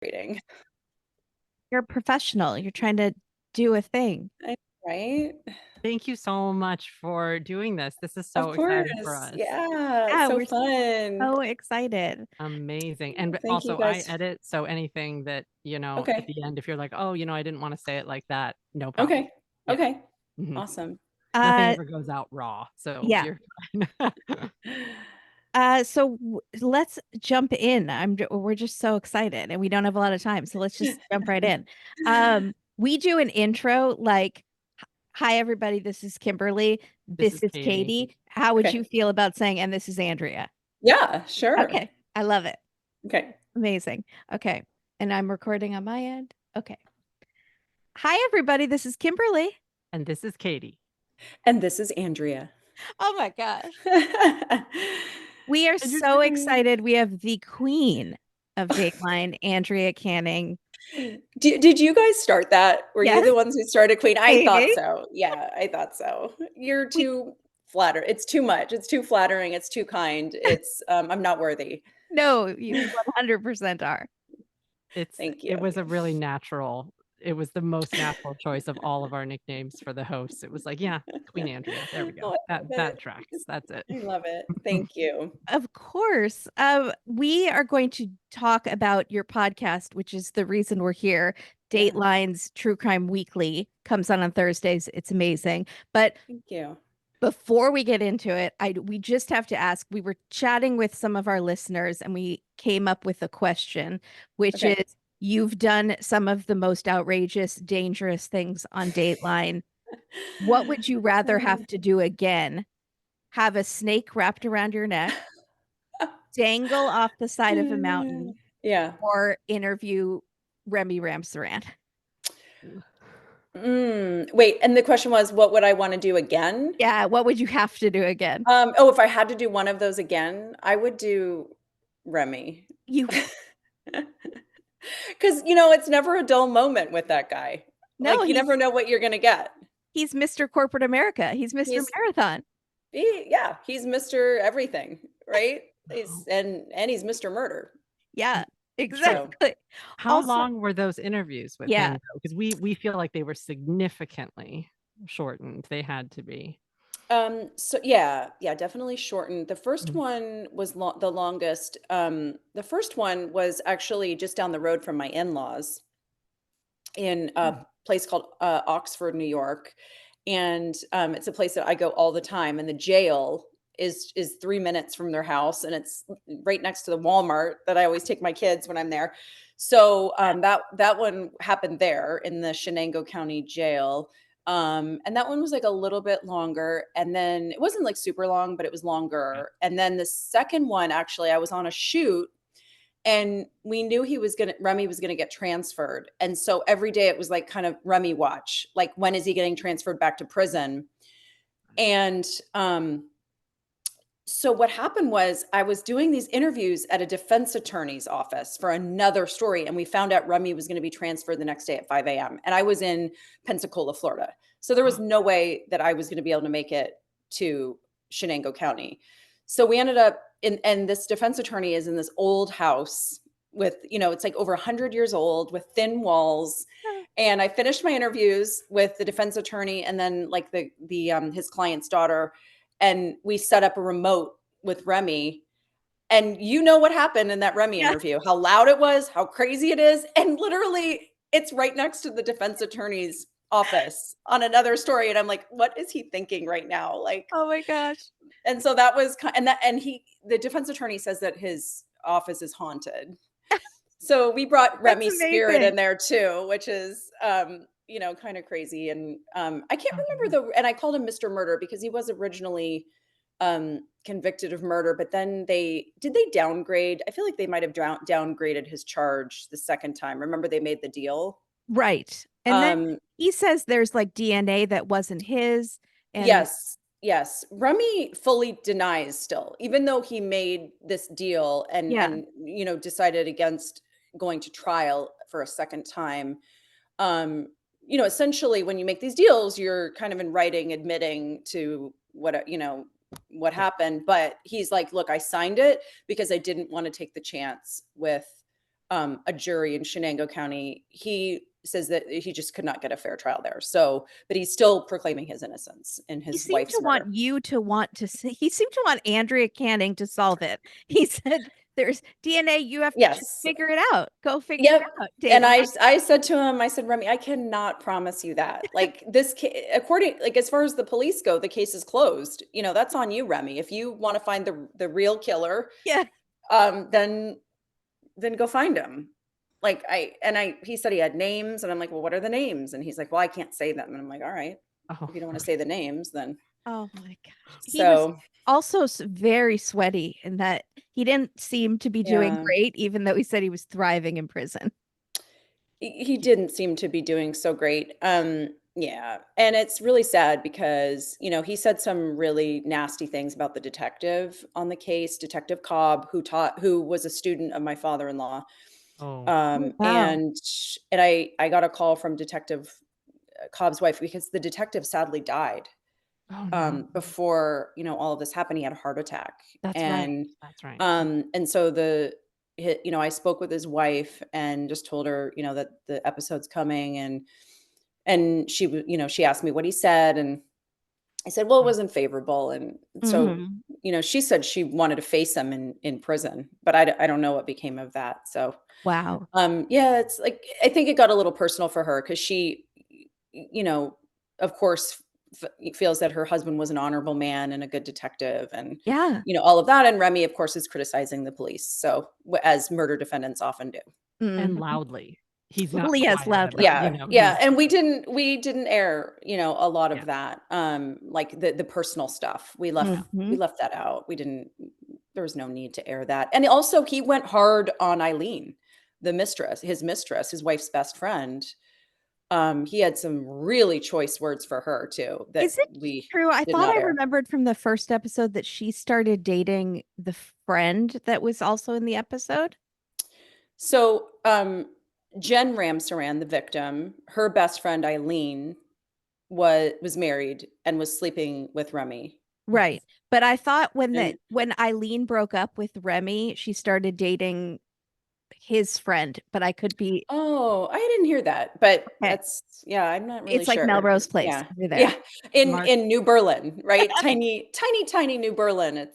Reading. You're a professional. You're trying to do a thing. Right? Thank you so much for doing this. This is Of so exciting for course. us. Yeah, Yeah, so we're fun. so excited. Amazing. And Thank you also I guys. edit, so anything that, at Okay. the end, if you're like, oh, I didn't want to say it like that, no problem. Okay. Yeah. Okay. Mhm. Awesome. Nothing Uh ever goes out raw, so yeah. you're fine. Let's jump in. We're just so excited and we don't have a lot of time, so let's just jump right in. We do an intro like, hi everybody, this is Kimberly, This this is is Katie. Katie. How would Okay. you feel about saying and this is Andrea? Yeah, sure. Okay, I love it. Okay. Amazing. Okay. And I'm recording on my end. Okay. Hi everybody, this is Kimberly. And this is Katie. And this is Andrea. Oh my gosh. We are And you're so doing excited. We have the queen of Dateline, Andrea Canning. Did you guys start that? Were you Yes, the ones who started Queen? I thought baby. so. Yeah, I thought so. You're We too flatter. It's too much. It's too flattering. It's too kind. I'm not worthy. No, you 100% are. Thank it you. was a really natural, it was the most natural choice of all of our nicknames for the hosts. It was like, yeah, Queen Andrea. There we go. Oh, I That love that it. tracks. That's it. I love it. Thank you. Of course. We are going to talk about your podcast, which is the reason we're here. Yeah. Dateline's True Crime Weekly comes on Thursdays. It's amazing. But Thank you. before we get into it, we just have to ask. We were chatting with some of our listeners and we came up with a question, which Okay. is you've done some of the most outrageous, dangerous things on Dateline. What would you rather have to do again? Have a snake wrapped around your neck, dangle off the side of a mountain, Yeah. or interview Remy Ramsaran? Wait, and the question was, what would I wanna do again? Yeah, what would you have to do again? If I had to do one of those again, I would do Remy. You 'Cause, it's never a dull moment with that guy. no, Like, you never know what you're gonna get. he's Mr. Corporate America. He's Mr. He's Marathon. he's Mr. Everything, right? He's Mr. Murder. Yeah, So, exactly. How Also, long were those interviews with him yeah. though? Because we feel like they were significantly shortened. They had to be. yeah, definitely shortened. The first Mhm. one was the longest. The first one was actually just down the road from my in-laws in a Mm. place called Oxford, New York, and it's a place that I go all the time. And the jail is 3 minutes from their house, and it's right next to the Walmart that I always take my kids when I'm there. So that one happened there in the Shenango County Jail. And that one was like a little bit longer. And then it wasn't like super long, but it was Yeah. longer. And then the second one, actually, I was on a shoot and we knew Remy was gonna get transferred. And so every day it was like kind of Remy watch, like when is he getting transferred back to prison? And so what happened was I was doing these interviews at a defense attorney's office for another story, and we found out Remy was going to be transferred the next day at 5 a.m. And I was in Pensacola, Florida. So there was no way that I was going to be able to make it to Shenango County. So we ended up and this defense attorney is in this old house with, it's like over 100 years old with thin walls. And I finished my interviews with the defense attorney and then like the his client's daughter, and we set up a remote with Remy. And you know what happened in that Remy Yeah. interview, how loud it was, how crazy it is. And literally, it's right next to the defense attorney's office on another story. And I'm like, what is he thinking right now? Like, Oh my gosh. and so that was, the defense attorney says that his office is haunted. So we brought That's Remy's spirit amazing. in there too, which is, kind of crazy. And I can't remember and I called him Mr. Murder because he was originally convicted of murder, but then they downgrade. I feel like they might have downgraded his charge the second time. Remember they made the deal? Right. And then Um, he says there's like DNA that wasn't his. And yes, yes. Remy fully denies still, even though he made this deal and yeah, decided against going to trial for a second time. Essentially when you make these deals, you're kind of in writing admitting to what happened. But he's like, look, I signed it because I didn't want to take the chance with a jury in Shenango County, he says that he just could not get a fair trial there. So, but he's still proclaiming his innocence in He his seemed to wife's want murder. you to want to see, he seemed to want Andrea Canning to solve it. He said, there's DNA, you have to just Yes. figure it out. Go figure Yep. it out. And Dateline. I said to him, I said, Remy, I cannot promise you that. Like according, like as far as the police go, the case is closed. You know, that's on you, Remy. If you want to find the real killer, Yeah. then go find him. Like he said he had names, and I'm like, well, what are the names? And he's like, well, I can't say them. And I'm like, all right, Oh, if you don't want to say the names, then Oh my gosh. He was so also very sweaty in that he didn't seem to be doing yeah. great, even though he said he was thriving in prison. He didn't seem to be doing so great. Yeah. And it's really sad because, you know, he said some really nasty things about the detective on the case, Detective Cobb, who was a student of my father-in-law. oh, Oh, wow. And I got a call from Detective Cobb's wife because the detective sadly died oh no. before, you know, all of this happened. He had a heart attack. That's right. That's right. And so you know, I spoke with his wife and just told her, you know, that the episode's coming, and you know, she asked me what he said, and I said, well, it Mm. wasn't favorable. And so, Mhm. you know, she said she wanted to face him in prison, but I don't know what became of that. So, Wow. yeah, it's like, I think it got a little personal for her because you know, of course, feels that her husband was an honorable man and a good detective, and Yeah. you know, all of that. And Remy, of course, is criticizing the police, so as murder defendants often do. And Mhm. loudly. He's not Well, yes, quiet loudly. about, Yeah, yeah, he's and we didn't air, you know, a lot yeah, of that, like the personal stuff. yeah. We Mhm. left that out. We didn't. There was no need to air that. And also, he went hard on Eileen, his mistress, his wife's best friend. He had some really choice words for her too that Is it we true? I did thought not I air. remembered from the first episode that she started dating the friend that was also in the episode. So, Jen Ramsaran, the victim, her best friend Eileen was married and was sleeping with Remy. Right. But I thought And when Eileen broke up with Remy, she started dating his friend, but I could be oh, I didn't hear that, but okay. yeah, I'm not really It's like sure. Melrose Place Yeah, over there. yeah, in Mark, New Berlin, right? Tiny, tiny, tiny New Berlin.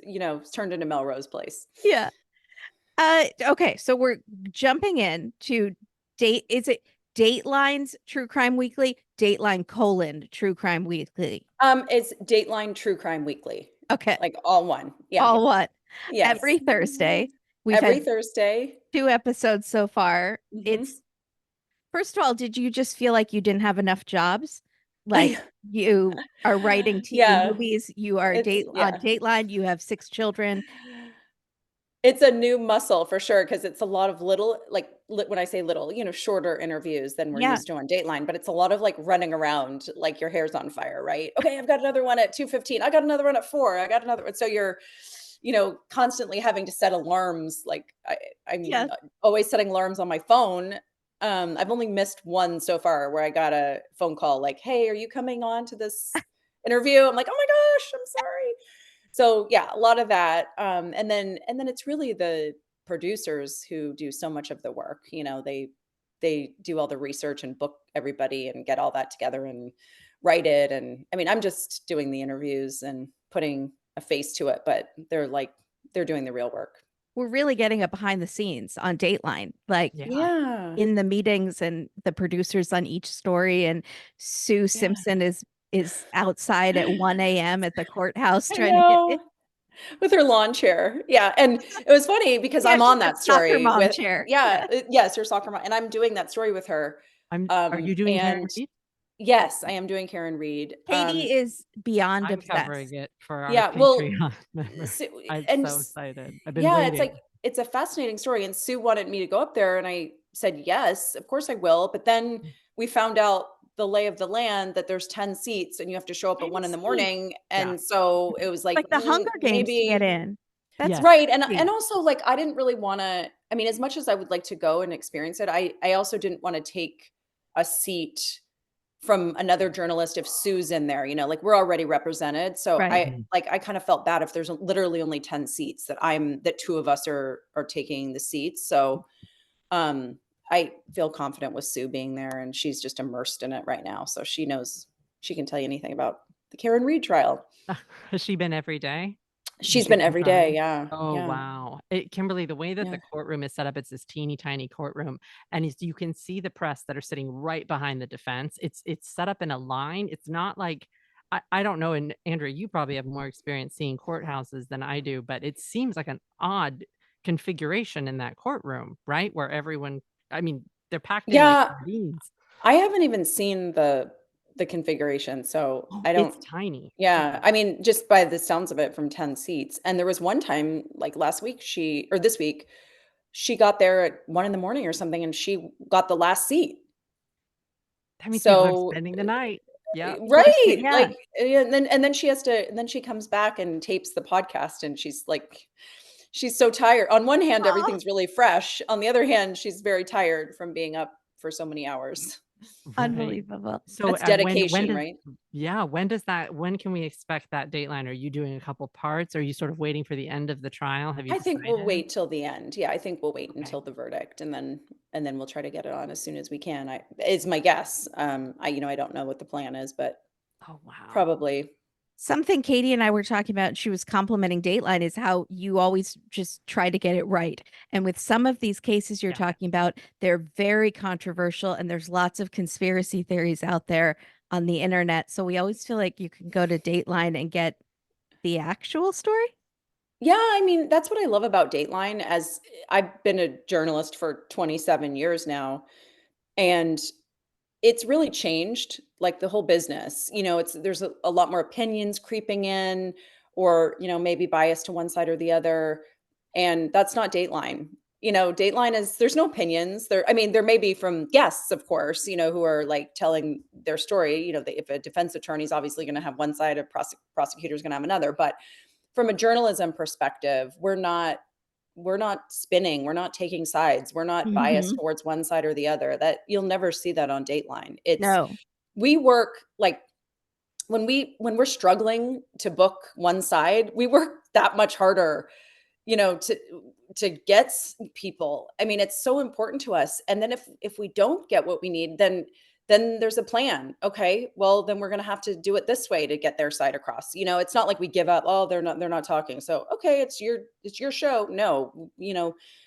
You know, it's turned into Melrose Place. Yeah. Okay, so we're jumping in to is it Dateline's True Crime Weekly? Dateline colon True Crime Weekly. It's Dateline True Crime Weekly, Okay. like all one. Yeah, All what? yes. Every Thursday. We've Every had Thursday. 2 episodes so far. Mhm. It's first of all, did you just feel like you didn't have enough jobs? Like you are writing TV Yeah, movies, you are on yeah. Dateline, you have 6 children. It's a new muscle for sure because it's a lot of little, like, when I say little, you know, shorter interviews than we're Yeah. used to on Dateline, but it's a lot of, like, running around like your hair's on fire, right? "Okay, I've got another one at 2:15. I got another one at 4. I got another one." So you're, you know, constantly having to set alarms, like, I'm Yeah. always setting alarms on my phone. I've only missed one so far where I got a phone call like, "Hey, are you coming on to this interview?" I'm like, "Oh my gosh, I'm sorry." So, yeah, a lot of that, and then it's really the producers who do so much of the work. You know, they do all the research and book everybody and get all that together and write it. And I mean, I'm just doing the interviews and putting a face to it, but they're doing the real work. We're really getting a behind the scenes on Dateline, like Yeah. Yeah. in the meetings and the producers on each story. And Sue Yeah. Simpson is outside at 1 a.m. at the courthouse I trying to get it. know. With her lawn chair. Yeah, and it was funny because Yeah, I'm she's on a that soccer story mom with chair. yeah, Yeah. yes, her soccer mom, and I'm doing that story with her. Are you doing Karen And Reed? yes, I am doing Karen Reed. Katie is beyond I'm covering obsessed. it for our Yeah, well, Patreon members. Sue I'm and so s excited. I've been yeah, it's like waiting. it's a fascinating story, and Sue wanted me to go up there, and I said, "Yes, of course I will," but then we found out the lay of the land that there's 10 seats and you have to show up at 1 in the Fancy. morning, Yeah. and so it was like, Like the Hunger Games to get maybe in. That's Yes. right, and crazy. also, like, I didn't really wanna I mean, as much as I would like to go and experience it, I also didn't wanna take a seat from another journalist if Sue's in there, like we're already represented. So Right. I like I kind of felt bad if there's literally only 10 seats that two of us are taking the seats. So I feel confident with Sue being there, and she's just immersed in it right now. So she knows, she can tell you anything about the Karen Reed trial. Has she been every day? Has She's she been been every day. trying? Yeah. Oh, Yeah. wow. Kimberly, the way that the Yeah. courtroom is set up, it's this teeny tiny courtroom, and you can see the press that are sitting right behind the defense. It's set up in a line. It's not like I don't know, and Andrea, you probably have more experience seeing courthouses than I do, but it seems like an odd configuration in that courtroom, right? Where everyone, I mean, they're packed in like Yeah. sardines. I haven't even seen the configuration, so Oh, I it's don't. tiny. Yeah, I mean, just by the sounds of it, from 10 seats. And there was one time, like last week, or this week, she got there at 1 in the morning or something, and she got the last seat. That means people are So, spending the night. Yeah. Pushing it, right, yeah. like, and then she has to, and then she comes back and tapes the podcast, and she's like, she's so tired. On one hand, Aw. everything's really fresh. On the other hand, she's very tired from being up for so many hours. Right. Unbelievable. So, That's when dedication, does right? yeah, when can we expect that dateline? Are you doing a couple parts? Are you sort of waiting for the end of the trial? Have you I think we'll decided? wait till the end. Yeah, I think we'll wait Okay. until the verdict, and then we'll try to get it on as soon as we can. Is my guess. I don't know what the plan is, but Oh, wow. probably. Something Katie and I were talking about, and she was complimenting Dateline, is how you always just try to get it right. And with some of these cases you're Yeah. talking about, they're very controversial and there's lots of conspiracy theories out there on the internet. So we always feel like you can go to Dateline and get the actual story. Yeah, I mean, that's what I love about Dateline, as I've been a journalist for 27 years now, and it's really changed, like, the whole business. There's a lot more opinions creeping in, or, maybe bias to one side or the other, and that's not Dateline. Dateline is, there's no opinions. I mean, there may be from guests, of course, who are, like, telling their story. If a defense attorney is obviously gonna have one side, a prosecutor's gonna have another, but from a journalism perspective, we're not spinning, we're not taking sides, we're not biased Hmm. towards one side or the other. That you'll never see that on Dateline. It's No. We work like, when we're struggling to book one side, we work that much harder, to get people. I mean, it's so important to us. And then if we don't get what we need, then there's a plan. Okay, well, then we're going to have to do it this way to get their side across. It's not like we give up. Oh, they're not talking. So, okay, it's your show. No,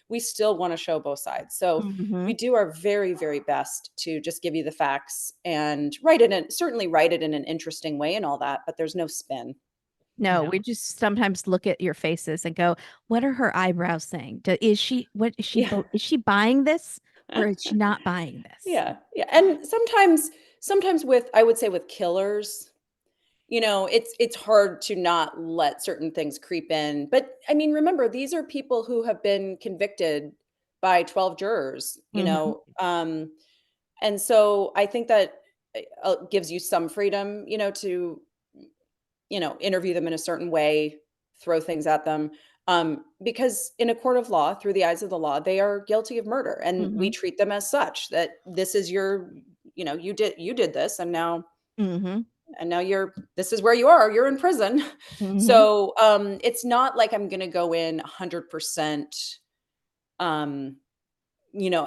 we still want to show both sides. So Hmm. we do our very, very best to just give you the facts and write it in, certainly write it in an interesting way and all that, but there's no spin. No, Yeah. we just sometimes look at your faces and go, "What are her eyebrows saying? Is she what is she Yeah. is she buying this or is she not buying this?" Yeah, yeah, and sometimes with, I would say, with killers, it's hard to not let certain things creep in. But I mean, remember, these are people who have been convicted by 12 jurors, Hmm. and so I think that gives you some freedom, to interview them in a certain way, throw things at them. Because in a court of law, through the eyes of the law, they are guilty of murder, and we Hmm. treat them as such. That this is you did this, Hmm. and now this is where you are. You're in prison. Hmm. So it's not like I'm going to go in 100%, um,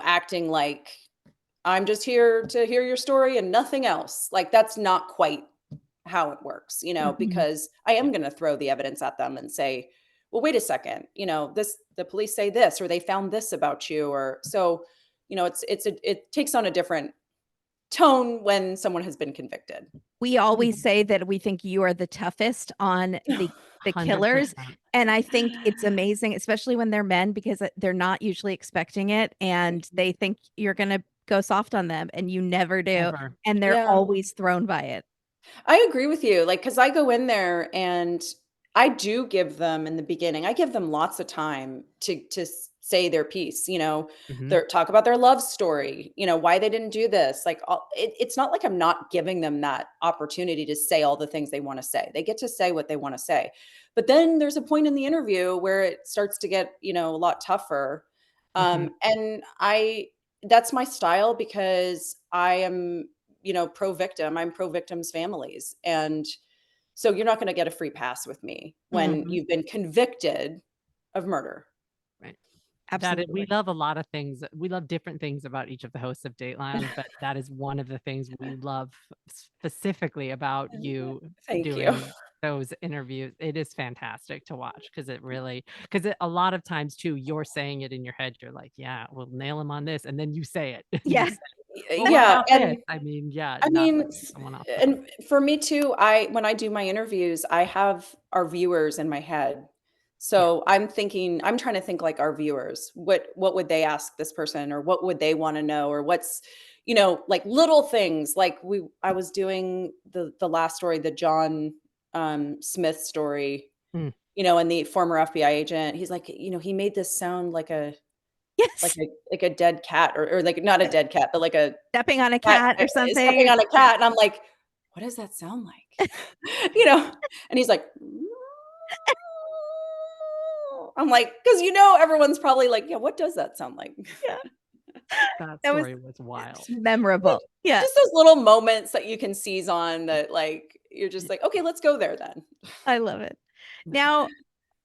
acting like I'm just here to hear your story and nothing else. Like, that's not quite how it works, Hmm. because I Yeah. am going to throw the evidence at them and say, well, wait a second, the police say this, or they found this about you, or so, it takes on a different tone when someone has been convicted. We always say that we think you are the toughest on the killers, 100%. and I think it's amazing, especially when they're men, because they're not usually expecting it, and they think you're gonna go soft on them, and you never do, Never. and they're Yeah. always thrown by it. I agree with you, like, because I go in there and I do give them, in the beginning, I give them lots of time to say their piece, Mhm. their talk about their love story, why they didn't do this. Like, it's not like I'm not giving them that opportunity to say all the things they want to say. They get to say what they want to say. But then there's a point in the interview where it starts to get, a lot tougher. Mhm. And that's my style, because I am pro victim. I'm pro victims' families. And so you're not going to get a free pass with me when Mhm. you've been convicted of murder. Right. We Absolutely. love a lot of things. We love different things about each of the hosts of Dateline, but that is one of the things we love specifically about you Thank you. doing those interviews. It is fantastic to watch because a lot of times too, you're saying it in your head. You're like, yeah, we'll nail him on this. And then you say it. You Yeah. say, well, what Yeah. about this? I mean, yeah, I not mean, letting someone off the hook. and for me too, when I do my interviews, I have our viewers in my head. Yeah. So I'm trying to think like our viewers. What would they ask this person, or what would they want to know, or what's, like little things like I was doing the last story, the John Smith story, Mm. and the former FBI agent, he's like, he made this sound Yes. like a dead cat, or like not a dead cat, but like a Stepping on a cat cat or stepping something. on a Yeah. cat, and I'm like, "What does that sound like?" You know? And he's like, I'm like, because everyone's probably like, "Yeah, what does that sound like?" Yeah. That That was story was wild. memorable. Yeah. Just those little moments that you can seize on that, like, you're just like, "Okay, let's go there then." I love it. No. Now,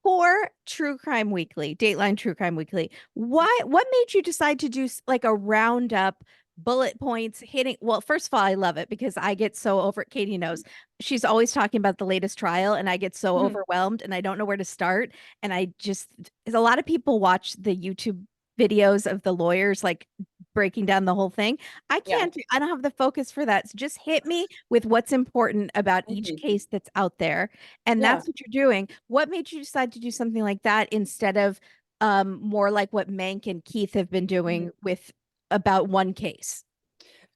for True Crime Weekly, Dateline True Crime Weekly, what made you decide to do like a roundup, bullet points hitting? Well, first of all, I love it because I get so over. Katie knows she's always talking about the latest trial, and I get so Mhm. overwhelmed, and I don't know where to start. And a lot of people watch the YouTube videos of the lawyers like breaking down the whole thing. Yeah. I don't have the focus for that. So just hit me with what's important about each Mhm. case that's out there. And Yeah. that's what you're doing. What made you decide to do something like that instead of more like what Mank and Keith have been Mhm. doing with about one case?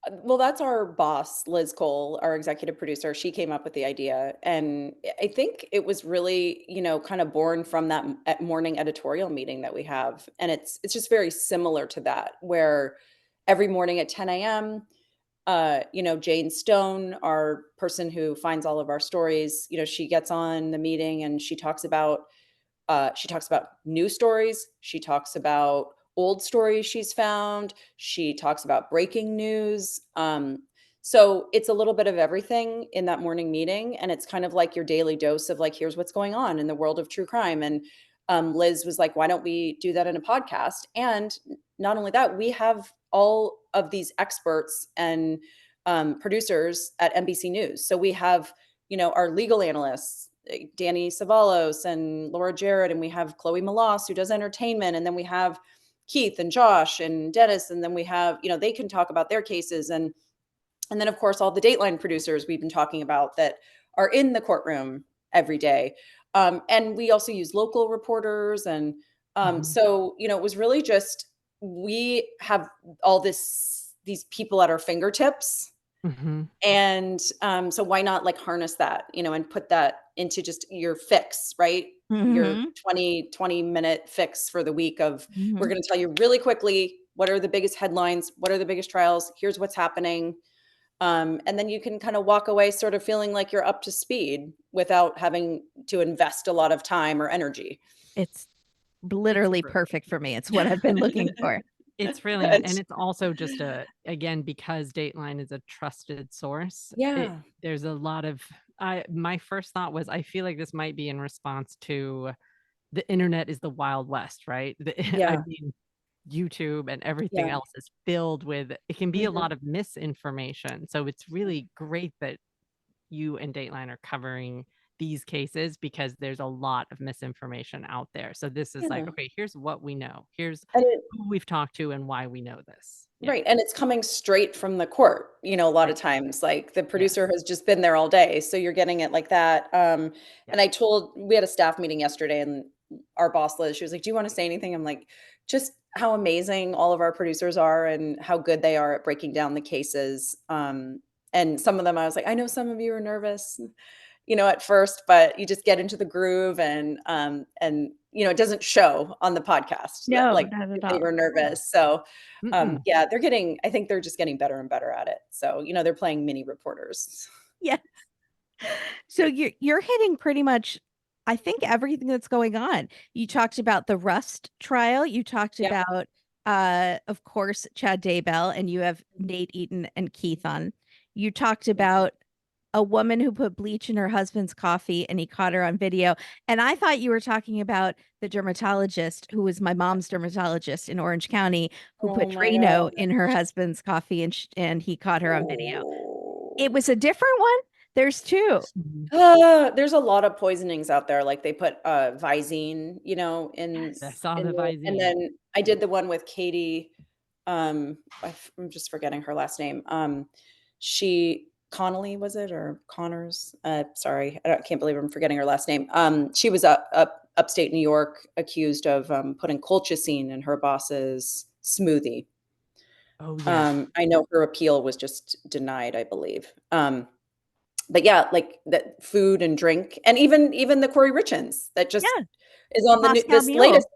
Well, that's our boss, Liz Cole, our executive producer. She came up with the idea. And I think it was really, kind of born from that morning editorial meeting that we have. And it's just very similar to that, where every morning at 10 a.m., Jane Stone, our person who finds all of our stories, she gets on the meeting and she talks about new stories. She talks about old stories she's found. She talks about breaking news. So it's a little bit of everything in that morning meeting. And it's kind of like your daily dose of like, here's what's going on in the world of true crime. And Liz was like, why don't we do that in a podcast? And not only that, we have all of these experts and producers at NBC News. So we have, our legal analysts, Danny Savalos and Laura Jarrett, and we have Chloe Malas who does entertainment, and then we have Keith and Josh and Dennis, and then we have, they can talk about their cases, and then of course all the Dateline producers we've been talking about that are in the courtroom every day. And we also use local reporters, and Mhm. so it was really just we have all these people at our fingertips, Mhm. and so why not like harness that, and put that into just your fix, right? Your Mm-hmm. 20-minute fix for the week of, we're Mm-hmm. going to tell you really quickly what are the biggest headlines, what are the biggest trials, here's what's happening. And then you can kind of walk away sort of feeling like you're up to speed without having to invest a lot of time or energy. It's It's literally really perfect for me. It's what I've been looking for. It's really Good. and it's also just again, because Dateline is a trusted source, Yeah. there's a lot of my first thought was, I feel like this might be in response to the internet is the Wild West, right? I Yeah. mean, YouTube and everything Yeah. else is filled with it can be a Mhm. lot of misinformation, so it's really great that you and Dateline are covering these cases because there's a lot of misinformation out there. So this is like, Yeah. okay, here's what we know. Here's And who we've talked to and why we know this. Yeah. right, and it's coming straight from the court, a lot Right. of times, like, the producer Yes. has just been there all day, so you're getting it like that, Yeah. and we had a staff meeting yesterday, and our boss, Liz, she was like, "Do you wanna say anything?" I'm like, "Just how amazing all of our producers are and how good they are at breaking down the cases," and some of them, I was like, "I know some of you are nervous, at first, but you just get into the groove, and it doesn't show on the podcast that, No, like, not at if they all. were nervous." So, Mm-mm. yeah, I think they're just getting better and better at it. So, they're playing mini reporters. Yeah. So you're hitting pretty much, I think, everything that's going on. You talked about the Rust trial. You talked Yeah. about, of course, Chad Daybell, and you have Mhm. Nate Eaton and Keith on. you talked about a woman who put bleach in her husband's coffee and he caught her on video. And I thought you were talking about the dermatologist who was my mom's dermatologist in Orange County who Oh put my God. Drano in her husband's coffee and he caught her on video. It Oh. was a different one. There's two. There's a lot of poisonings out there. Like they put Visine, in Yes. I saw in the the, and Visine. then I did the one with Katie. I'm just forgetting her last name. She Connolly was it or Connors? Sorry, can't believe I'm forgetting her last name. She was upstate New York accused of putting colchicine in her boss's smoothie. Oh yeah. I know her appeal was just denied, I believe. But yeah, like that food and drink, and even the Corey Richins that just Yeah. is on Moscow this Mule. latest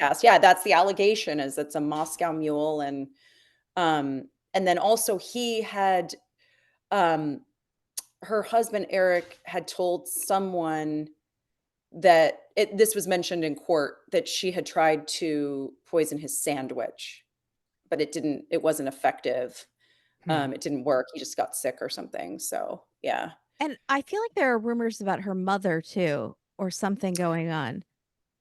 podcast. Yeah, that's the allegation is it's a Moscow Mule, and then also he had um her husband Eric had told someone that this was mentioned in court that she had tried to poison his sandwich, but it wasn't effective. Hmm. It didn't work. He just got sick or something. So yeah. And I feel like there are rumors about her mother too, or something going on.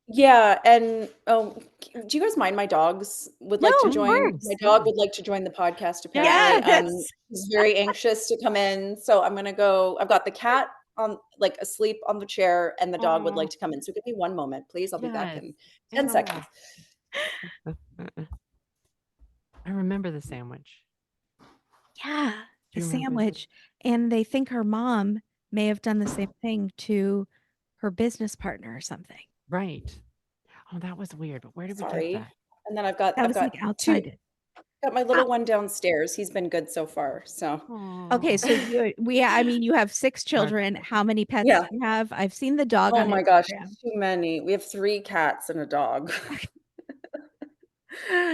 Yeah, and do you guys mind my dogs would No, like to of No, join? no. My course. dog would like to join the podcast Yeah, apparently. that's He's very anxious to come in, so I'm gonna go. I've got the cat on like asleep on the chair, and the dog would Oh, like to come in. So give me one moment, please. I'll be back yes. in 10 Oh. seconds. I remember the sandwich. yeah, Do the you remember that? sandwich. And they think her mom may have done the same thing to her business partner or something. Right. Oh, that was weird. But where did we get Sorry. that? And then That I've was like got two. outside it. Got my Ah, little one downstairs. He's been good so far. So okay, Oh, so I mean, you have 6 hard. children. How many pets yeah. do you have? I've seen the dog Oh on my gosh, Instagram. too many. We have 3 cats and a dog.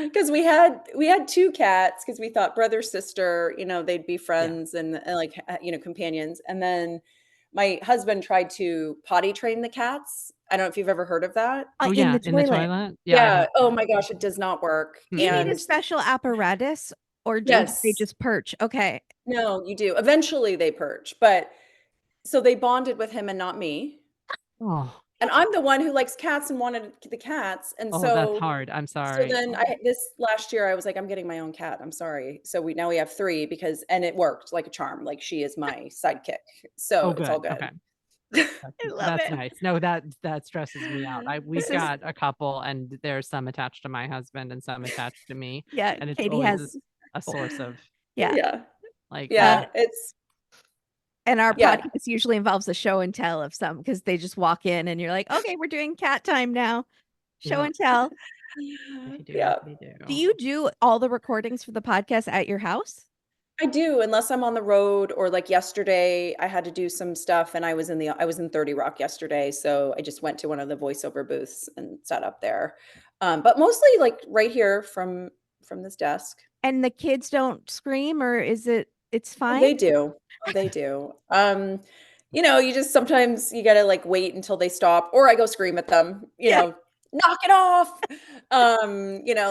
Because we had 2 cats because we thought brother, sister, they'd be Yeah. friends and like, companions, and then my husband tried to potty train the cats. I don't know if you've ever heard of that? Oh, In the yeah. In the toilet. toilet? Yeah, I Yeah, have. oh my gosh, it does not work, Do you need a and special apparatus or do they yes. just perch? Okay. No, you do. Eventually, they perch, but so they bonded with him and not me, Oh, and I'm the one who likes cats and wanted the cats, and oh, that's so hard. I'm So sorry. then Oh, this last year I was like, I'm getting my own cat. I'm sorry. So we have 3 and it worked like a charm. Like she is my sidekick. So oh, it's all good. good. Okay. That's I love that's it. nice. No, that stresses me out. We've This is got a couple, and there's some attached to my husband and some attached to me, yeah, and it's Katie always has a source of yeah. Yeah. like, Uh Yeah. It's and our yeah. podcast usually involves a show and tell of some because they just walk in and you're like, okay, we're doing cat time now. Show yeah, and tell. they do, Yeah. they Do do. you do all the recordings for the podcast at your house? I do, unless I'm on the road or like yesterday I had to do some stuff and I was in 30 Rock yesterday. So I just went to one of the voiceover booths and sat up there. But mostly like right here from this desk. And the kids don't scream or it's Oh, fine? they do. Oh, they do. You just sometimes you gotta like wait until they stop, or I go scream at them, Yeah. knock it off.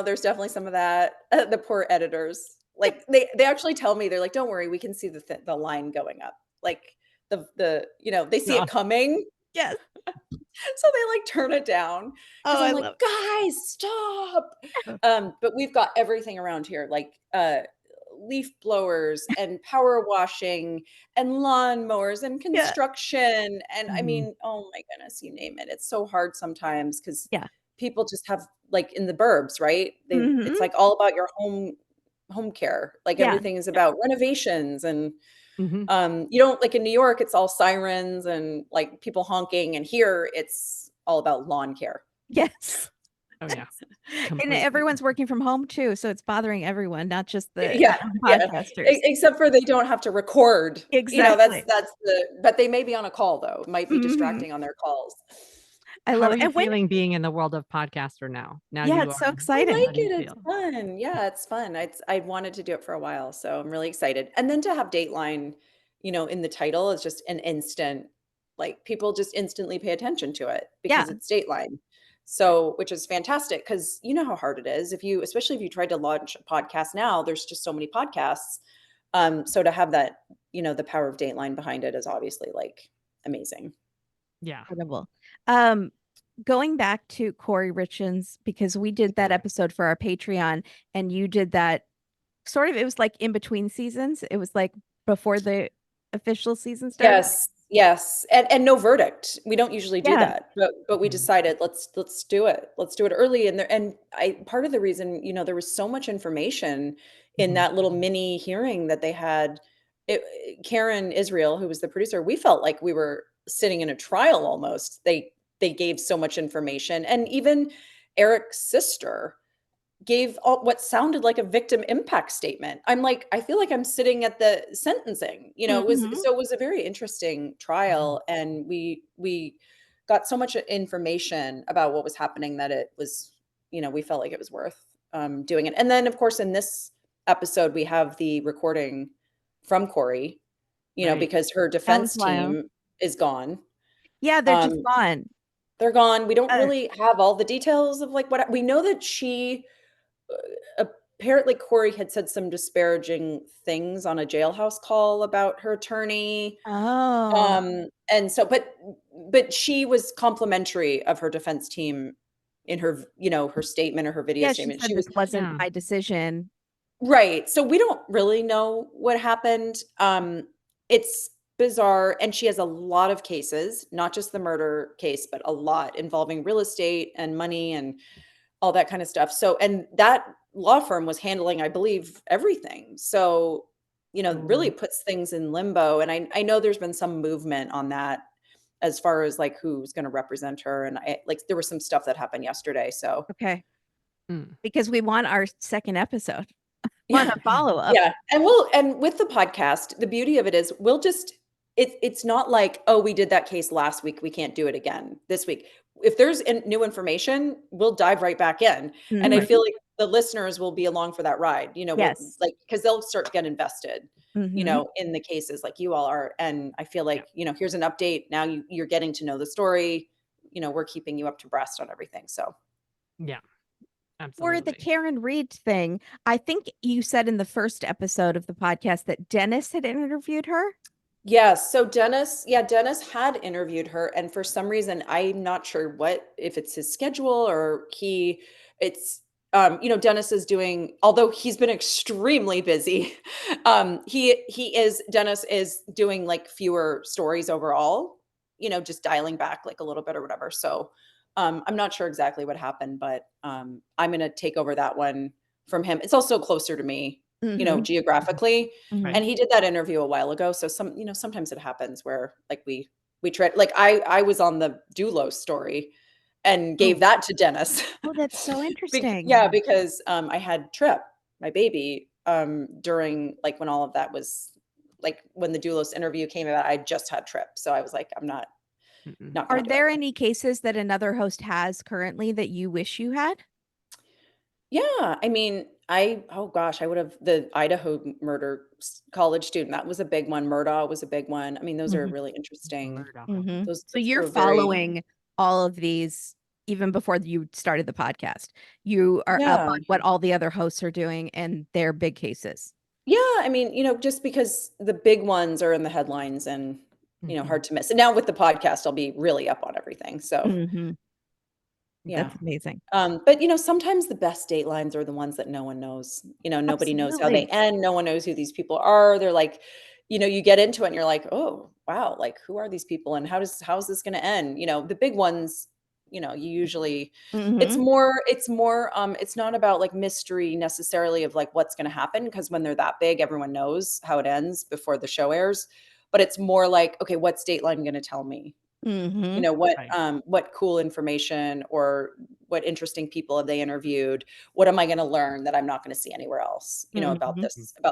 There's definitely some of that. The poor editors, like they actually tell me they're like, "Don't worry, we can see the line going up." Like they see it God. coming, Yes. so they like turn it down because Oh, I'm I like, love guys, stop. Uh, But we've got everything around here, like leaf blowers and power washing and lawn mowers and yeah. construction. And I mhm, mean, oh my goodness, you name it. It's so hard sometimes because Yeah. people just have like in the burbs, right? It's Mhm. like all about your home care. Like Yeah. everything is about renovations and mhm. you don't like in New York, it's all sirens and like people honking, and here it's all about lawn care. Yes. Oh, yeah, And completely. everyone's working from home too, so it's bothering everyone, not just the Yeah, at-home yeah. podcasters. Except for they don't have to record. Exactly. But they may be on a call though. It might be Mhm. distracting on their calls. I How love are it. you And when feeling being in the world of podcaster now? Now yeah, you it's so are I exciting. how like do you it. It's feel? fun. Yeah, it's fun. I wanted to do it for a while, so I'm really excited. And then to have Dateline, in the title is just an instant, like people just instantly pay attention to it Yeah. because it's Dateline. So, which is fantastic because you know how hard it is especially if you tried to launch a podcast now, there's just so many podcasts. So to have that, the power of Dateline behind it is obviously like amazing. Yeah. Incredible. Going back to Corey Richins, because we did that episode for our Patreon, and you did that sort of, it was like in between seasons. It was like before the official season started. Yes, yes, and no verdict. We don't usually do Yeah. that, but we Mhm. decided let's do it. Let's do it early. And I part of the reason, there was so much information in Mhm. that little mini hearing that they had. Karen Israel, who was the producer, we felt like we were sitting in a trial almost. They gave so much information, and even Eric's sister gave all what sounded like a victim impact statement. I'm like, I feel like I'm sitting at the sentencing. Mhm. It was a very interesting trial, and we got so much information about what was happening that it was, we felt like it was worth doing it. And then, of course, in this episode, we have the recording from Corey, Right. because her That was defense wild. team is gone. Yeah, they're just Um, gone. they're gone. We don't Uh, really have all the details of like what we know that she apparently Corey had said some disparaging things on a jailhouse call about her attorney. oh. And so, but she was complimentary of her defense team in her, her statement or her video Yeah, she statement. said She this was wasn't Yeah. my decision. right. So we don't really know what happened. It's bizarre, and she has a lot of cases, not just the murder case, but a lot involving real estate and money and all that kind of stuff. So, and that law firm was handling, I believe, everything. So, really Ooh. puts things in limbo. And I know there's been some movement on that as far as like who's going to represent her. And I like there was some stuff that happened yesterday. So, Okay. Mm. Because we want our second episode. Want yeah. a follow-up. Yeah. And with the podcast, the beauty of it is it's not like, oh, we did that case last week. We can't do it again this week. If there's new information, we'll dive right back in. And I Mhm. feel like the listeners will be along for that ride, Yes. like, because they'll start to get invested, Mhm. in the cases like you all are. And I feel Yeah. like, here's an update. Now you're getting to know the story. We're keeping you up to breast on everything. So Yeah. For the Absolutely. Karen Reed thing, I think you said in the first episode of the podcast that Dennis had interviewed her. yes. So Dennis had interviewed her, and for some reason, I'm not sure if it's his schedule or Dennis is doing, although he's been extremely busy, Dennis is doing like fewer stories overall, just dialing back like a little bit or whatever. So, I'm not sure exactly what happened, but I'm gonna take over that one from him. It's also closer to me, Mhm. geographically. Mhm. And Right. he did that interview a while ago. So sometimes it happens where like we tried, like I was on the Dulos story and gave Oh. that to Dennis. Oh, that's so interesting. Yeah, because I had Trip, my baby, during like when all of that was like when the Dulos interview came about, I just had Trip. So I was like, I'm Mm-mm. not Are gonna do there it. any cases that another host has currently that you wish you had? Yeah, I mean, oh gosh, I would have the Idaho murder college student. That was a big one. Murdaugh was a big one. I mean, those are Mhm. really interesting. Murdoch. Mhm. So Those you're were very, following all of these even before you started the podcast. You are up yeah. on what all the other hosts are doing and their big cases. Yeah, I mean, just because the big ones are in the headlines and, Mhm. hard to miss. And now with the podcast, I'll be really up on everything. So, Mhm. yeah. That's amazing. But sometimes the best datelines are the ones that no one knows. Nobody knows how they Absolutely. end. No one knows who these people are. They're like, you get into it and you're like, oh wow, like who are these people and how is this going to end? The big ones, you usually Mhm. it's not about like mystery necessarily of like what's going to happen because when they're that big, everyone knows how it ends before the show airs. But it's more like, okay, what's Dateline going to tell me? Mhm. Right. What cool information or what interesting people have they interviewed? What am I going to learn that I'm not going to see anywhere else, about Mhm.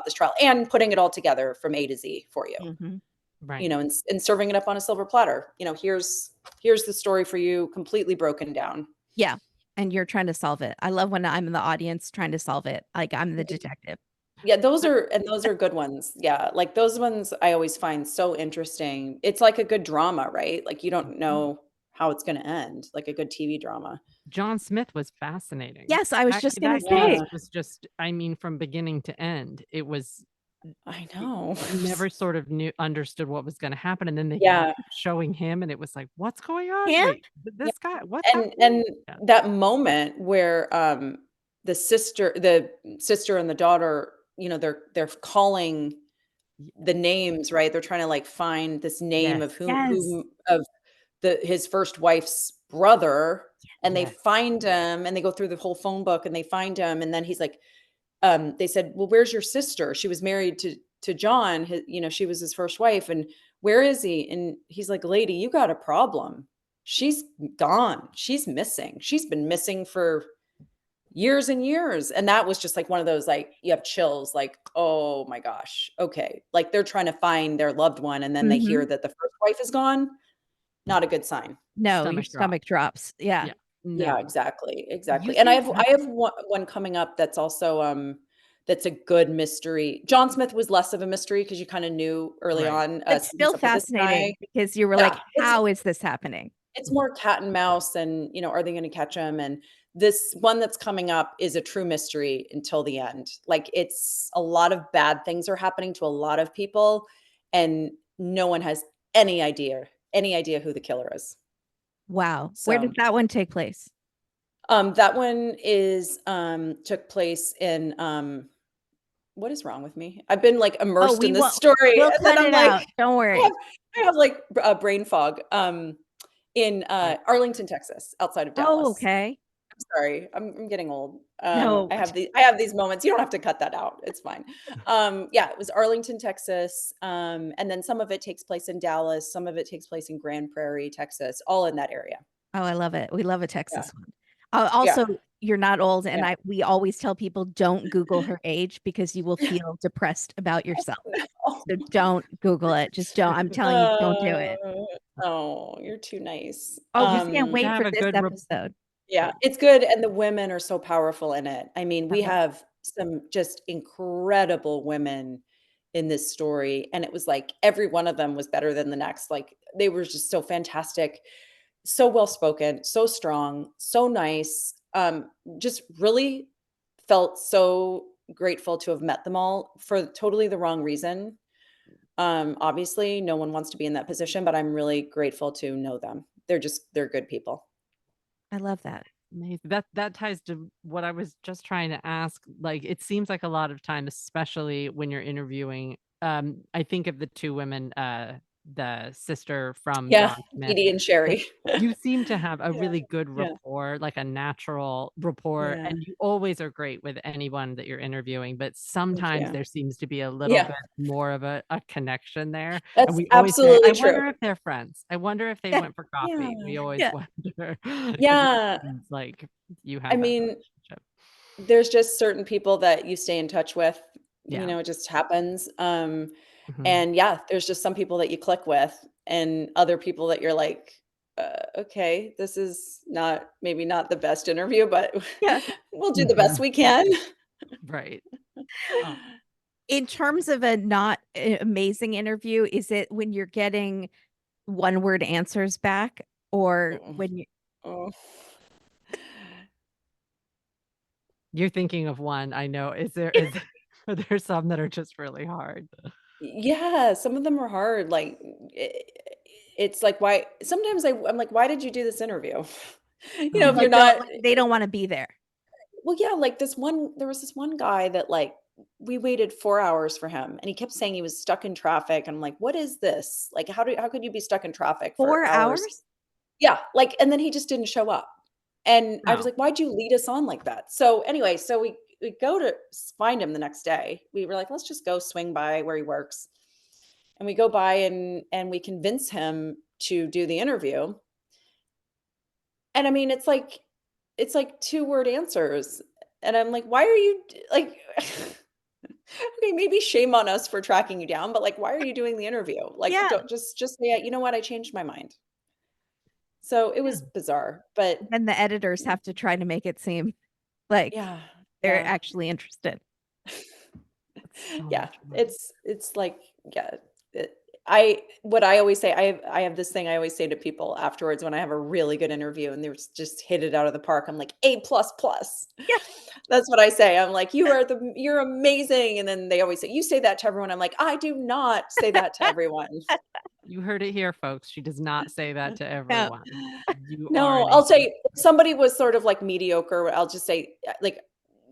this trial, and putting it all together from A to Z for you, Mhm. Right. and serving it up on a silver platter. Here's the story for you, completely broken down. Yeah. And you're trying to solve it. I love when I'm in the audience trying to solve it. Like I'm the detective. Yeah, those are good ones. Yeah, like those ones I always find so interesting. It's like a good drama, right? Like you don't Mhm. know how it's going to end, like a good TV drama. John Smith was fascinating. Yes, I was That just gonna that case say. Yeah. was just, I mean, from beginning to end, it was I know. You never sort of understood what was gonna happen, and then they Yeah. kept showing him, and it was like, "What's going on? Him? Wait, Yeah. this guy, what's happening?" And Yeah. that moment where, the sister and the daughter, they're calling Y the names, right? They're trying to, like, find this name Yes. of Yes. his first wife's brother, and they Yes. find him, and they go through the whole phone book, and they find him, and then he's like, they said, "Well, where's your sister? She was married to John, she was his first wife, and where is he?" And he's like, "Lady, you got a problem. She's gone. She's missing. She's been missing for years and years." And that was just like one of those, like, you have chills, like, "Oh my gosh, okay." Like, they're trying to find their loved one, and then they hear Mhm. that the first wife is gone. Not a good sign. No, your Stomach drop. stomach drops. Yeah. Yeah. Yeah, No. exactly, You exactly. And I seem have to I have have one coming up that's also, that's a good mystery. John Smith was less of a mystery because you kinda knew early right. on, It's something's still up with this guy. fascinating because you were like, Yeah, "How is this happening?" it's more cat and mouse and, are they gonna catch him? And this one that's coming up is a true mystery until the end. Like, it's a lot of bad things are happening to a lot of people, and no one has any idea who the killer is. Wow. Where does So that one take place? that one took place in, what is wrong with me? I've been, like, Oh, immersed we in this won't story, we'll and then cut I'm it like, out. Don't I have worry. I have, like, brain fog, in, Right. Arlington, Texas, outside of Oh, Dallas. okay. I'm sorry, I'm getting old. No. I have these moments. You don't have to cut that out, it's fine. Yeah, it was Arlington, Texas, and then some of it takes place in Dallas, some of it takes place in Grand Prairie, Texas, all in that area. Oh, I love it. We love a Yeah, Texas one. yeah, Also, you're not old, and yeah. we always tell people don't Google her age because you will feel depressed about yourself. So don't Google it. Just don't. I'm telling you, don't do it. Oh, oh, you're too nice. Oh, You we seem can't to wait have for a this good episode. Yeah, it's good, and the women are so powerful in it. I mean, I we love have some just incredible women in this story, and it was like every one of them was better than the next. Like, they were just so fantastic, so well spoken, so strong, so nice. Just really felt so grateful to have met them all for totally the wrong reason. Obviously, no one wants to be in that position, but I'm really grateful to know them. They're good people. I love that. Amazing. That ties to what I was just trying to ask. Like, it seems like a lot of time, especially when you're interviewing. I think of the two women, the sister from Yeah, John Smith. Edie and Like, Sherry. you seem to have a Yeah, really good yeah, rapport, like a natural rapport, yeah. and you always are great with anyone that you're interviewing. But Thank sometimes you. there seems to be a little Yeah, bit more of a connection there. And that's we always say, absolutely I true. wonder if they're friends. I wonder if they Yeah. went for Yeah, coffee. We always Yeah. wonder because it yeah. seems like you I have that mean, relationship. there's just certain people that you stay in touch with, Yeah. it just happens. Mhm. And yeah, there's just some people that you click with and other people that you're like, okay, this is maybe not the best interview, but Yeah. we'll do the best Mhm. we can. Right. Oh, In terms of a not amazing interview, is it when you're getting one-word answers back or Mm-mm. when you Oh. you're thinking of one, I know. Is are there some that are just really hard? Yeah, some of them are hard, like, it's like, why sometimes I'm like, "Why did you do this interview?" Oh, If you're like, not they don't wanna be there? well, yeah, like, there was this one guy that, like, we waited 4 hours for him, and he kept saying he was stuck in traffic, and I'm like, "What is this? Like, how could you be stuck in traffic for 4 hours?" hours? Yeah, like, and then he just didn't show up, and I was no. like, "Why'd you lead us on like that?" So, anyway, we go to find him the next day. We were like, "Let's just go swing by where he works." And we go by and we convince him to do the interview. And I mean, it's like two-word answers. And I'm like, "Why are you like okay, maybe shame on us for tracking you down, but like why are you doing the interview? Like Yeah. don't just say, you know what, I changed my mind." So it Yeah. was bizarre, but Then the editors have to try to make it seem like yeah, they're yeah. actually interested. It's so Yeah, much work. it's like, yeah, it, what I always say, I have this thing I always say to people afterwards when I have a really good interview and they're just hit it out of the park. I'm like, A plus plus. Yeah. That's what I say. I'm like, you're amazing. And then they always say, you say that to everyone. I'm like, I do not say that to everyone. You heard it here, folks. She does not say that to No. everyone. You are No, an I'll A+. say if somebody was sort of like mediocre, I'll just say like,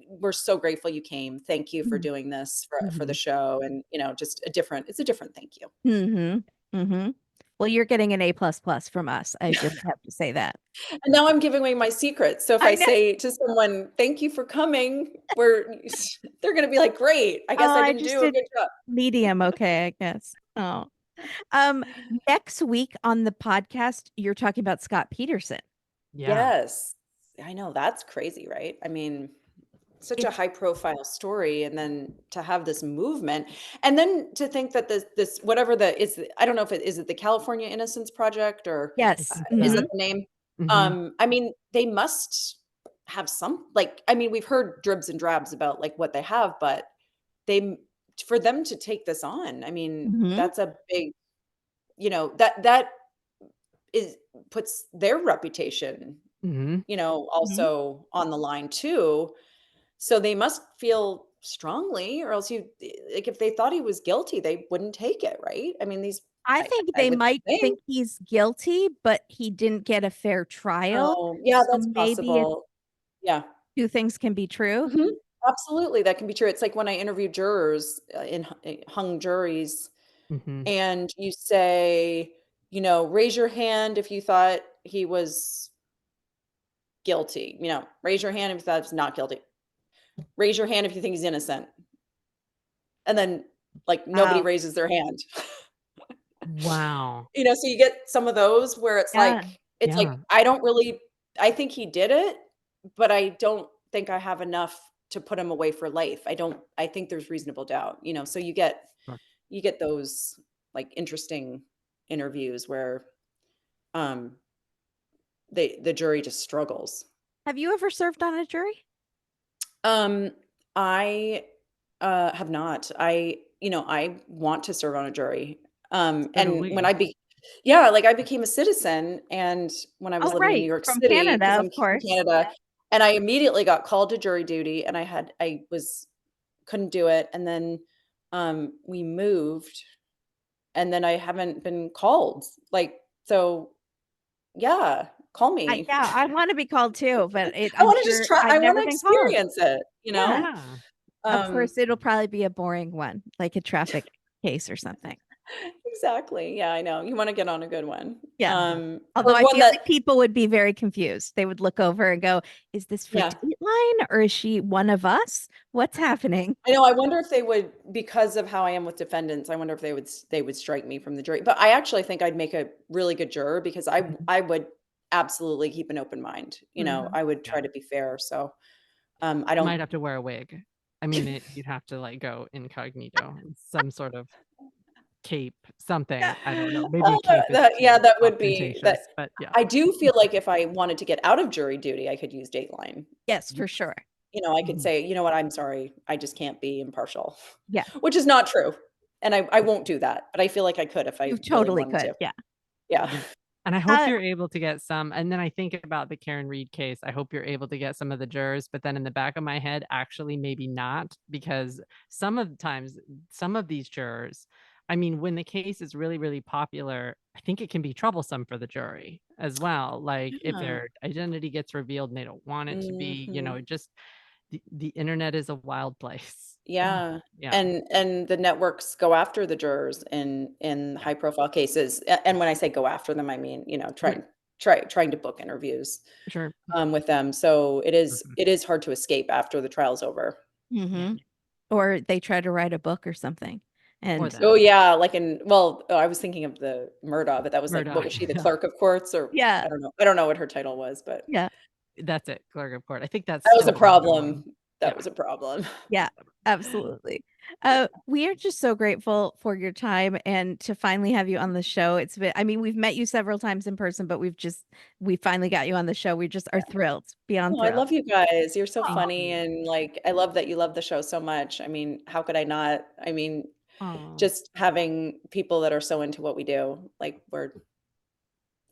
we're so grateful you came. Thank you for Mhm. doing this for the Mhm. show. And just it's a different thank you. Mhm. Mhm. Well, you're getting an A plus plus from us. I just have to say that. And now I'm giving away my secrets. So if I I know. say to someone, "Thank you for coming," they're gonna be like, "Great. I Oh, guess I I didn't just do a did good job." medium. Okay, I guess. Oh. Um, Next week on the podcast, you're talking about Scott Peterson. Yeah. Yes. I know, that's crazy, right? I mean, such a It's high profile story and then to have this movement and then to think that this whatever I don't know if is it the California Innocence Project or yes. is that Mhm. the name? Mhm. I mean, they must have some like I mean, we've heard dribs and drabs about like what they have, but they for them to take this on, I mean, Mhm. that's a big, that is puts their reputation, Mhm. Mhm. also on the line too. So they must feel strongly, or else like if they thought he was guilty, they wouldn't take it, right? I mean, I I, think I they would might think. think he's guilty, but he didn't get a fair trial. Oh, yeah, So that's maybe it's possible. Yeah. two things can be true. Mhm. Absolutely, that can be true. It's like when I interview jurors hung juries, Mhm. and you say, raise your hand if you thought he was guilty. Raise your hand if you thought he was not guilty. Raise your hand if you think he's innocent. And then, like, nobody Wow. raises their hand. Wow. So you get some of those where Yeah. it's like, Yeah. I think he did it, but I don't think I have enough to put him away for life. I think there's reasonable doubt, so Sure. you get those like interesting interviews where um the jury just struggles. Have you ever served on a jury? Um, I, have not. I want to serve on a jury. So do And when we. yeah, like I became a citizen and when I was Oh, living in New right. York From City, because Canada, I'm of from course. Canada, and I immediately got called to jury duty and I was couldn't do it. And then we moved and then I haven't been called. Like, so yeah, call me. Yeah, I want to be called too, but I I'm want to just sure try, I've I want never to been called. experience it, Yeah. Yeah. Of Um, course, it'll probably be a boring one, like a traffic case or something. Exactly. Yeah, I know. You wanna get on a good one. Yeah. Mhm. Although Or I one feel that like people would be very confused. They would look over and go, "Is this for yeah. Dateline or is she one of us? What's happening?" I know, I wonder if they would because of how I am with defendants, I wonder if they would strike me from the jury. But I actually think I'd make a really good juror because Mhm. I would absolutely keep an open mind. Mhm. I would Yeah. try to be fair. So, I You don't might have to wear a wig. I mean, you'd have to, like, go incognito, some sort of cape, something. I don't know. Maybe a cape is Yeah, too that would be that ostentatious, but yeah. I do feel like if I wanted to get out of jury duty, I could use Dateline. Yes, for sure. I could Mhm. say, "You know what? I'm sorry. I just can't be impartial," Yeah, which is not true. And I won't do that, but I feel like I could if you I really totally wanted could. to. Yeah. Yeah. Yeah. And I hope Uh, you're able to get some, and then I think about the Karen Reed case. I hope you're able to get some of the jurors, but then in the back of my head, actually, maybe not, because some of the times, some of these jurors, I mean, when the case is really, really popular, I think it can be troublesome for the jury as well. Like if Yeah. their identity gets revealed and they don't want it to be, Mhm. just the internet is a wild place. Yeah. Yeah. And the networks go after the jurors in Yeah. high profile cases. And when I say go after them, I mean, Right. trying to book interviews, Sure. with them. So Mhm. it is hard to escape after the trial's over. Yeah. mhm. Or they try to write a book or something. Or And that. Oh, yeah, like I was thinking of the Murdaugh, but that was like, what Murdoch. was she, the clerk of courts or yeah, I don't know what her title was, but yeah, That's it, clerk of court. I think that's that was still a the other one. problem. That Yeah. was a problem. yeah, absolutely. We are just so grateful for your time and to finally have you on the show. I mean, we've met you several times in person, but we finally got you on the show. We just are thrilled, beyond Oh, I thrilled. love you guys. You're so Thank Oh, funny, you. and, like, I love that you love the show so much. I mean, how could I not? I mean, Oh, just having people that are so into what we do. Like, we're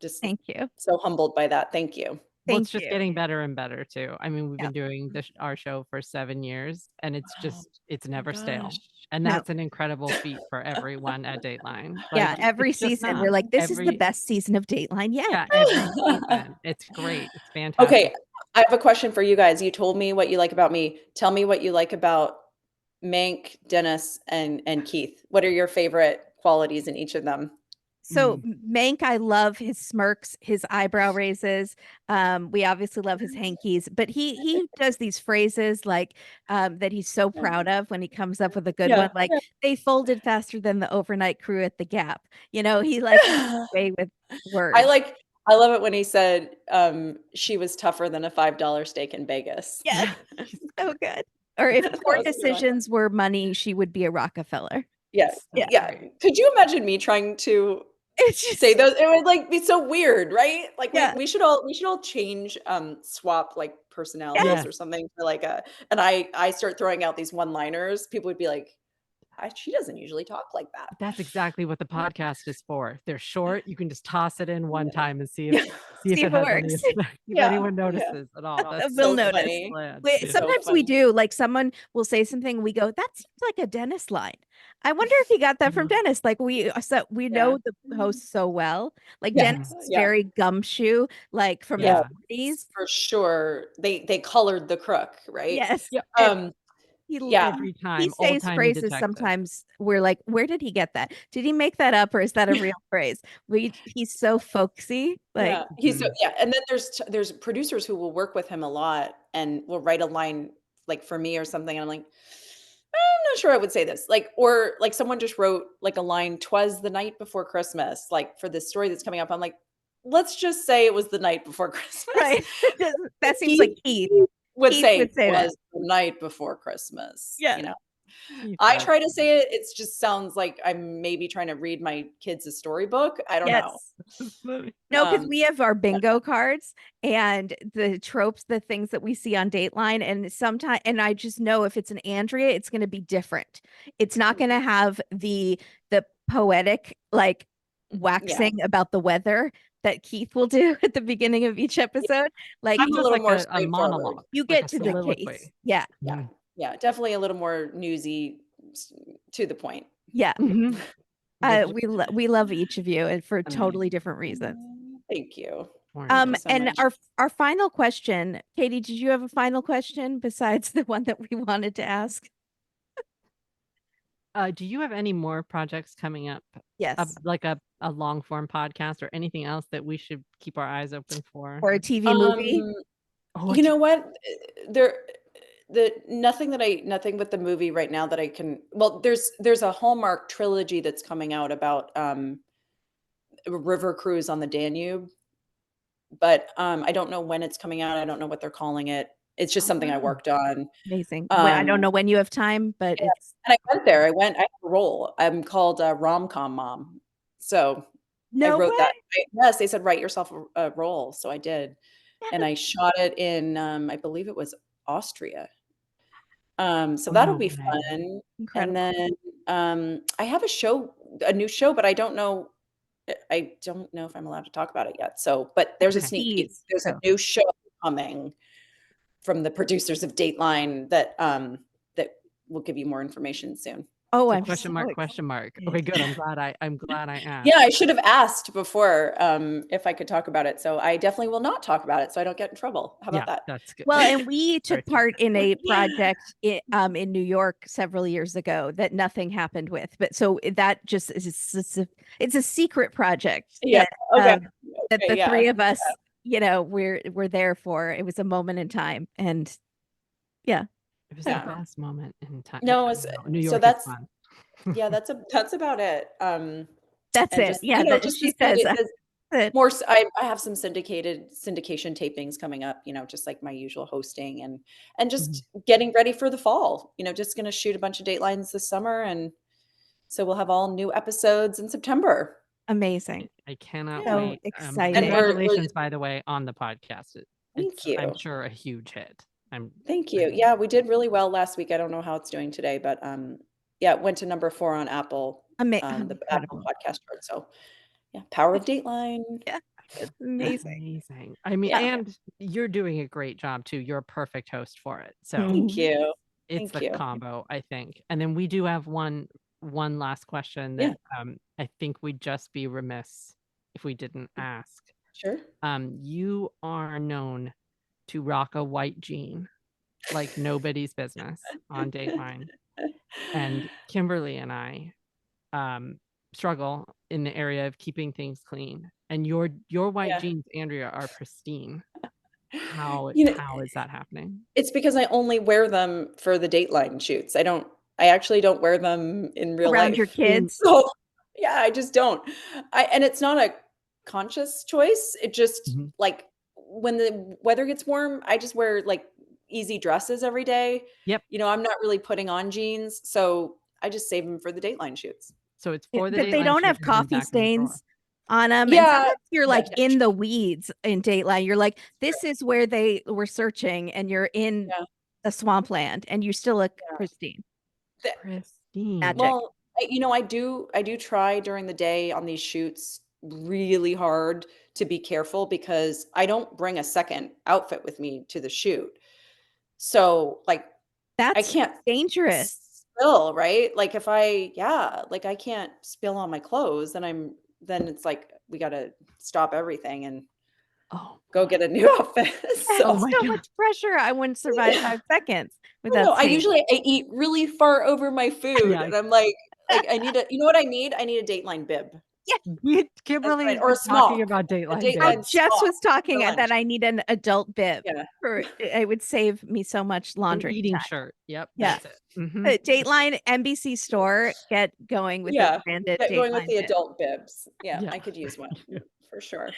just Thank you. so humbled by that. Thank you. well, it's Thank just you. getting better and better too. I mean, we've Yeah. been doing our show for 7 years, and it's Oh just it's my never stale, gosh. and No. that's an incredible feat for everyone at Dateline. Yeah, Like, every it's just season we're not. like, this is the Every best season of Dateline yet. Yeah, every season. It's great. It's Okay, fantastic. I have a question for you guys. You told me what you like about me. Tell me what you like about Mank, Dennis, and Keith. What are your favorite qualities in each of them? So Mm. Mank, I love his smirks, his eyebrow raises. We obviously love his hankies, but he does these phrases like that he's so proud of when he comes up with a good Yeah, one, like yeah. they folded faster than the overnight crew at the Gap. He likes to play with I words. like I love it when he said, she was tougher than a $5 steak in Vegas. Yes, Yeah, he's so great. good. Or if That poor was a good one. decisions were money, she would be a Rockefeller. Yeah, Yeah. So yeah. great. Could you imagine me trying to It's say just those? It would, like, be so weird, right? Like, yeah, we should all change, swap, like, personalities yes. Yes. or something for, like, a and I start throwing out these one-liners, people would be like, She doesn't usually talk like that." That's exactly what the podcast is for. They're short, you can just toss it in one Yeah. time and Yeah. see if See it if it has any works. effect, if Yeah, anyone yeah. notices at all. That's We'll So that's notice. the funny. plan. Yeah. So Sometimes we funny. do, like, someone will say something, we go, "That seems like a Dennis line." I wonder if he got that from Mhm. Dennis, like, we Yeah. know the host so well. Like, Yeah, Dennis Mhm. is yeah, very gumshoe, like, from the yeah, Yeah. 40s. for sure. They colored the crook, right? Yes, Yeah, and Um, he l yeah. every he time, says old-timey phrases detective. sometimes we're like, "Where did he get that? Did he make that up, or is that a real phrase?" He's so folksy, like Yeah, he's so Mhm. yeah, and then there's producers who will work with him a lot and will write a line, like, for me or something, and I'm like, I'm not sure I would say this." Like, or, like, someone just wrote, like, a line, "'Twas the night before Christmas," like, for this story that's coming up. I'm like, "Let's just say it was the night before Christmas." right. That seems like He Keith. he would Keith say, would say that. "'Twas the night before Christmas," Yeah. you know? Keith I does. try to say it, it just sounds like I'm maybe trying to read my kids a storybook. I don't know. Yes. That's funny. No, because Um, we have our yeah. bingo cards and the tropes, the things that we see on Dateline, and sometimes, and I just know if it's an Andrea, it's gonna be different. It's not gonna have the poetic, like, Yeah. waxing about the weather that Keith will do at the beginning of each Yeah, episode. Like, I'm He a does little like more a straightforward. monologue, you like get a to the Yeah, case. soliloquy. Yeah. yeah, Mhm. yeah, definitely a little more newsy, s to the point. Yeah. Mhm. Which We love each of you and for Um, totally different reasons. Thank you. Thank you wonderful. so And much. our final question, Katie, did you have a final question besides the one that we wanted to ask? Do you have any more projects coming up? Yes. Like a long form podcast or anything else that we should keep our eyes open for? Or a TV movie? Um, Oh, you know what? There nothing with the movie right now that I can well, there's a Hallmark trilogy that's coming out about, a river cruise on the Danube, but, I don't know when it's coming out, I don't know what they're calling it. It's just oh, something I wow. worked on. Amazing. Well, I don't Um know when you have time, but Yeah, it's and I went there. I have a role. I'm called a rom-com mom. So, I no wrote way. that yes, they said, "Write yourself a role," so I did, and That I shot it in, I believe it was Austria. So Oh, that'll no be way. fun, and incredible. then, I have a new show, but I don't know if I'm allowed to talk about it yet, so but there's a Okay. sneak peek. Tease. There's a So new show coming from the producers of Dateline that will give you more information soon. oh, So I'm so question mark. excited. Okay, good. I'm glad I Yeah, asked. I should have asked before, if I could talk about it, so I definitely will not talk about it so I don't get in trouble. How about Yeah, that? that's good. Well, and we Very took smart. part in a project in New York several years ago that nothing happened with. But so that just is it's a secret project Yeah, okay, that okay, the yeah, I three can of do us, that. we're there for. It was a moment in time. And yeah. It was the Yeah. best moment in time. No, I it's don't know. New so York is that's fun. yeah, that's about it, That's and it. just, Yeah, that just she says that's it. more s I have some syndication tapings coming up, just like my usual hosting and Mhm. just getting ready for the fall, just gonna shoot a bunch of Datelines this summer, and so we'll have all new episodes in September. Amazing. I cannot Yeah, So wait. and exciting. we're Congratulations, by the way, on the podcast. It's, thank I'm you. sure, a huge hit. Thank you. I'm Yeah, we did really well last week. I don't know how it's doing today, but, Yeah, it went to number 4 on Apple, the Apple Incredible. podcast chart. So yeah, power of Dateline. Yeah, it's amazing. Amazing. I mean, Yeah. and you're doing a great job too. You're a perfect host for it. So Thank you. it's Thank the you. combo, I think. And then we do have one last question Yeah. that I think we'd just be remiss if we didn't ask. Sure. You are known to rock a white jean like nobody's business on Dateline. And Kimberly and I struggle in the area of keeping things clean. And your white Yeah. jeans, Andrea, are pristine. How You know, how is that happening? it's because I only wear them for the Dateline shoots. I actually don't wear them in real Around your life. kids. So, yeah, I just don't. And it's not a conscious choice. It just Mhm. like when the weather gets warm, I just wear like easy dresses every day. Yep. You know, I'm not really putting on jeans, so I just save them for the Dateline shoots. So it's for the But they Dateline don't shoot have and then coffee back in the drawer. stains on them. And Yeah. sometimes you're like Yeah, in the weeds in Dateline. You're like, this true. is where they were searching, and you're in Yeah. a swampland, and you still look Yeah. pristine. The- Pristine. Magic. Well, I do try during the day on these shoots really hard to be careful because I don't bring a second outfit with me to the shoot. So, like, I That's can't dangerous. spill, right? Like if like I can't spill on my clothes, then it's like we gotta stop everything and Oh, go get a new outfit. That's Oh So my so God. much pressure. I wouldn't survive yeah. 5 seconds I don't without know. saying, I eat really far over my food Yeah. and I'm like I need a you know what I need? I need a Dateline bib. That's Kimberly right, has or a been talking smock, about a Dateline I Dateline bibs. just smock was for talking lunch. that I need an adult bib. Yeah. It would save me so much An laundry eating time. shirt. Yep, Yeah. that's it. Mhm. Dateline NBC store, get going with a Yeah. branded Get going with Dateline the bib. adult bibs. Yeah, Yeah. I could use one for sure.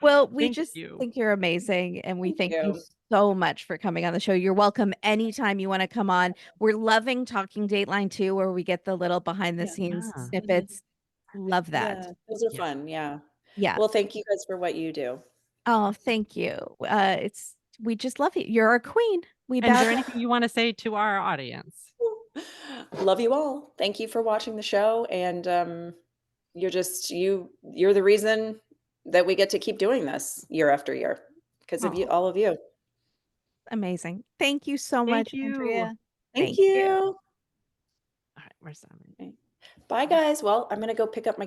Well, we Thank just you. think you're amazing, and we Thank thank you you. so much for coming on the show. You're welcome anytime you want to come on. We're loving talking Dateline too, where we get the little behind the Yeah. scenes Yeah. snippets. Love that. Yeah, those are Yeah. fun, yeah. Yeah. Well, thank you guys for what you do. Oh, thank you. We just love you. You're our queen. We And is bow there down. anything you wanna say to our audience? Love you all. Thank you for watching the show, and, you're the reason that we get to keep doing this year after year because of you Oh, all of you. Amazing. Thank you so thank much, you. Andrea. Thank Thank you. you. Alright, where's Simon? Bye, guys. Well, I'm gonna go pick up my